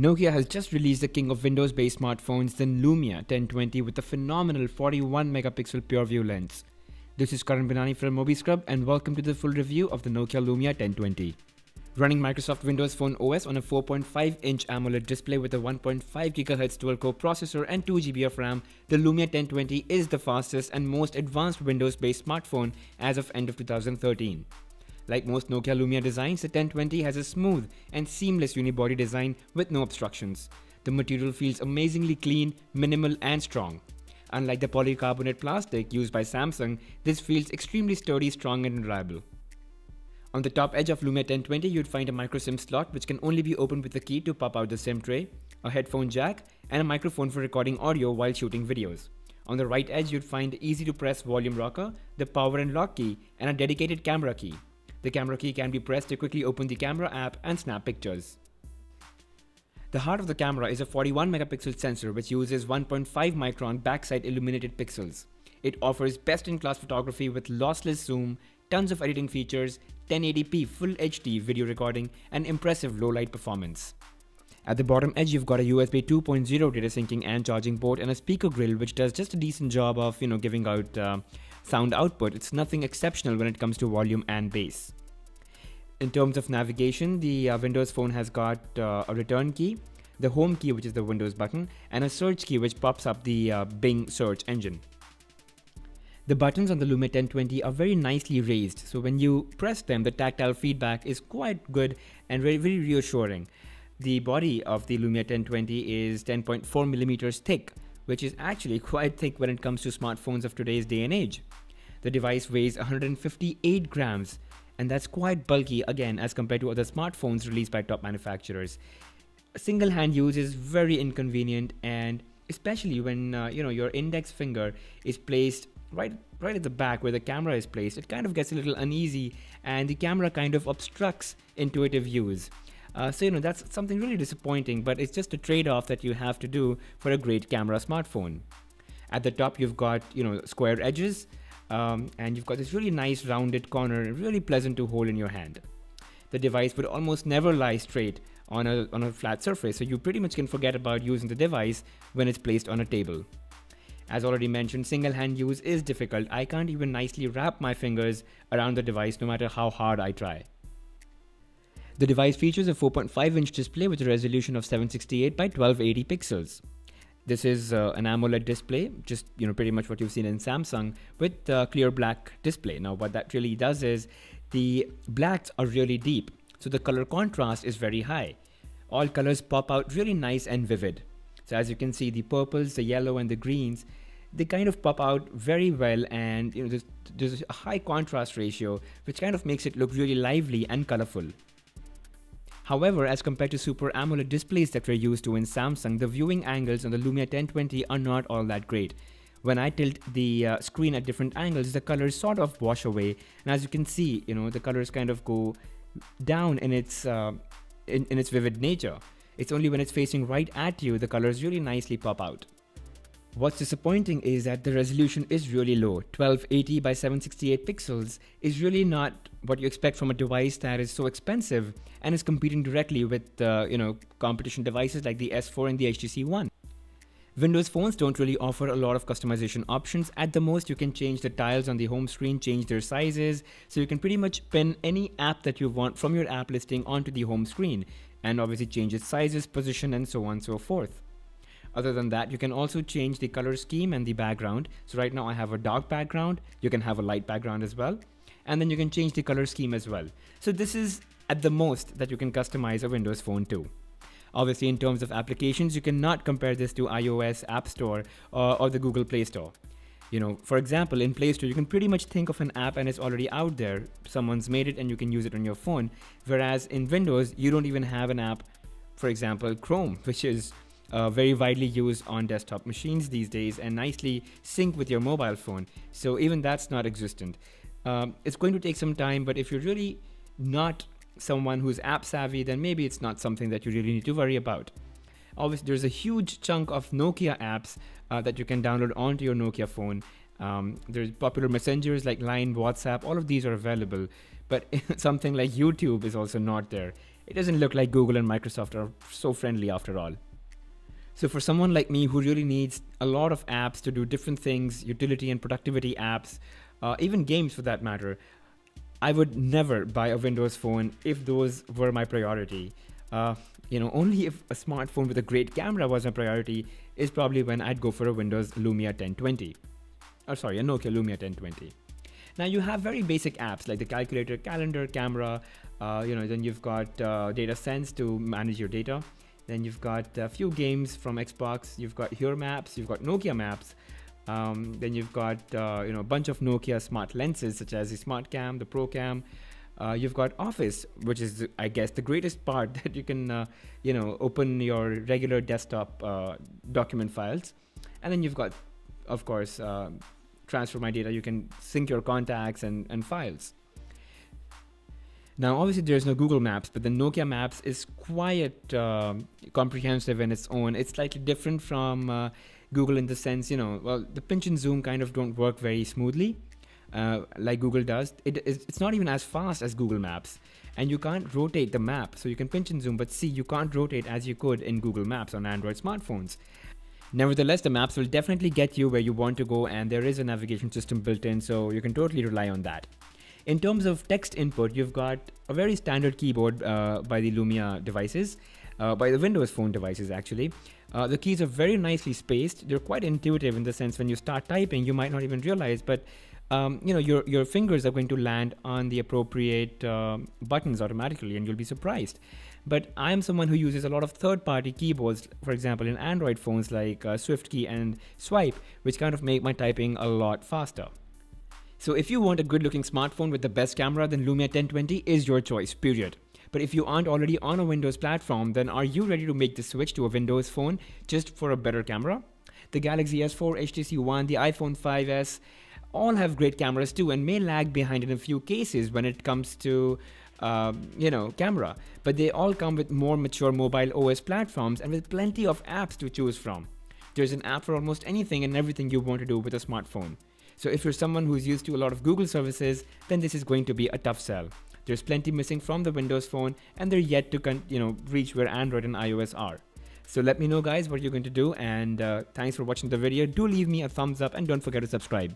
Nokia has just released the king of Windows-based smartphones, the Lumia 1020, with a phenomenal 41 megapixel pure-view lens. This is Karan Binani from mobiscrub, and welcome to the full review of the Nokia Lumia 1020. Running Microsoft Windows Phone OS on a 4.5-inch AMOLED display with a 1.5 GHz dual-core processor and 2 GB of RAM, the Lumia 1020 is the fastest and most advanced Windows-based smartphone as of end of 2013. Like most Nokia Lumia designs, the 1020 has a smooth and seamless unibody design with no obstructions. The material feels amazingly clean, minimal and strong. Unlike the polycarbonate plastic used by Samsung, this feels extremely sturdy, strong and reliable. On the top edge of Lumia 1020, you'd find a micro SIM slot which can only be opened with a key to pop out the SIM tray, a headphone jack, and a microphone for recording audio while shooting videos. On the right edge, you'd find the easy-to-press volume rocker, the power and lock key, and a dedicated camera key. The camera key can be pressed to quickly open the camera app and snap pictures. The heart of the camera is a 41 megapixel sensor which uses 1.5 micron backside illuminated pixels. It offers best-in-class photography with lossless zoom, tons of editing features, 1080p Full HD video recording, and impressive low-light performance. At the bottom edge, you've got a USB 2.0 data syncing and charging port and a speaker grill which does just a decent job of, giving out sound output. It's nothing exceptional when it comes to volume and bass. In terms of navigation, the Windows Phone has got a return key, the home key which is the Windows button, and a search key which pops up the Bing search engine. The buttons on the Lumia 1020 are very nicely raised, so when you press them, the tactile feedback is quite good and very, very reassuring. The body of the Lumia 1020 is 10.4 millimeters thick, which is actually quite thick when it comes to smartphones of today's day and age. The device weighs 158 grams, and that's quite bulky again as compared to other smartphones released by top manufacturers. Single hand use is very inconvenient, and especially when your index finger is placed right at the back where the camera is placed, it kind of gets a little uneasy and the camera kind of obstructs intuitive use. So that's something really disappointing, but it's just a trade-off that you have to do for a great camera smartphone. At the top you've got square edges, and you've got this really nice rounded corner, really pleasant to hold in your hand. The device would almost never lie straight on a flat surface, so you pretty much can forget about using the device when it's placed on a table. As already mentioned, single hand use is difficult. I can't even nicely wrap my fingers around the device no matter how hard I try. The device features a 4.5-inch display with a resolution of 768 by 1280 pixels. This is an AMOLED display, just pretty much what you've seen in Samsung, with clear black display. Now what that really does is the blacks are really deep, so the color contrast is very high. All colors pop out really nice and vivid. So as you can see, the purples, the yellow and the greens, they kind of pop out very well, and there's a high contrast ratio which kind of makes it look really lively and colorful. However, as compared to Super AMOLED displays that we're used to in Samsung, the viewing angles on the Lumia 1020 are not all that great. When I tilt the screen at different angles, the colors sort of wash away, and as you can see, the colors kind of go down in its vivid nature. It's only when it's facing right at you the colors really nicely pop out. What's disappointing is that the resolution is really low. 1280 by 768 pixels is really not what you expect from a device that is so expensive and is competing directly with competition devices like the S4 and the HTC One. Windows phones don't really offer a lot of customization options. At the most, you can change the tiles on the home screen, change their sizes, so you can pretty much pin any app that you want from your app listing onto the home screen, and obviously change its sizes, position, and so on and so forth. Other than that, you can also change the color scheme and the background. So right now I have a dark background, you can have a light background as well, and then you can change the color scheme as well. So this is at the most that you can customize a Windows Phone to. Obviously, in terms of applications, you cannot compare this to iOS App Store or the Google Play Store. For example, in Play Store, you can pretty much think of an app and it's already out there. Someone's made it and you can use it on your phone. Whereas in Windows, you don't even have an app, for example, Chrome, which is very widely used on desktop machines these days and nicely sync with your mobile phone. So even that's not existent. It's going to take some time, but if you're really not someone who's app savvy, then maybe it's not something that you really need to worry about. Obviously, there's a huge chunk of Nokia apps that you can download onto your Nokia phone. There's popular messengers like Line, WhatsApp, all of these are available, but something like YouTube is also not there. It doesn't look like Google and Microsoft are so friendly after all. So for someone like me who really needs a lot of apps to do different things, utility and productivity apps, even games for that matter, I would never buy a Windows phone if those were my priority. Only if a smartphone with a great camera was my priority is probably when I'd go for a Windows Lumia 1020. Or sorry, a Nokia Lumia 1020. Now you have very basic apps like the calculator, calendar, camera, then you've got Data Sense to manage your data. Then you've got a few games from Xbox. You've got Here Maps. You've got Nokia Maps. Then you've got a bunch of Nokia smart lenses such as the Smart Cam, the Pro Cam. You've got Office, which is, I guess, the greatest part that you can, open your regular desktop document files. And then you've got, of course, Transfer My Data. You can sync your contacts and files. Now, obviously, there's no Google Maps, but the Nokia Maps is quite comprehensive in its own. It's slightly different from Google in the sense, the pinch and zoom kind of don't work very smoothly like Google does. It's not even as fast as Google Maps, and you can't rotate the map. So you can pinch and zoom, but see, you can't rotate as you could in Google Maps on Android smartphones. Nevertheless, the maps will definitely get you where you want to go, and there is a navigation system built in, so you can totally rely on that. In terms of text input, you've got a very standard keyboard by the Lumia devices, by the Windows Phone devices actually. The keys are very nicely spaced. They're quite intuitive in the sense when you start typing, you might not even realize, but your fingers are going to land on the appropriate buttons automatically, and you'll be surprised. But I'm someone who uses a lot of third-party keyboards, for example, in Android phones like SwiftKey and Swipe, which kind of make my typing a lot faster. So if you want a good-looking smartphone with the best camera, then Lumia 1020 is your choice, period. But if you aren't already on a Windows platform, then are you ready to make the switch to a Windows phone just for a better camera? The Galaxy S4, HTC One, the iPhone 5s all have great cameras too and may lag behind in a few cases when it comes to camera. But they all come with more mature mobile OS platforms and with plenty of apps to choose from. There's an app for almost anything and everything you want to do with a smartphone. So if you're someone who's used to a lot of Google services, then this is going to be a tough sell. There's plenty missing from the Windows phone, and they're yet to reach where Android and iOS are. So let me know, guys, what you're going to do, and thanks for watching the video. Do leave me a thumbs up and don't forget to subscribe.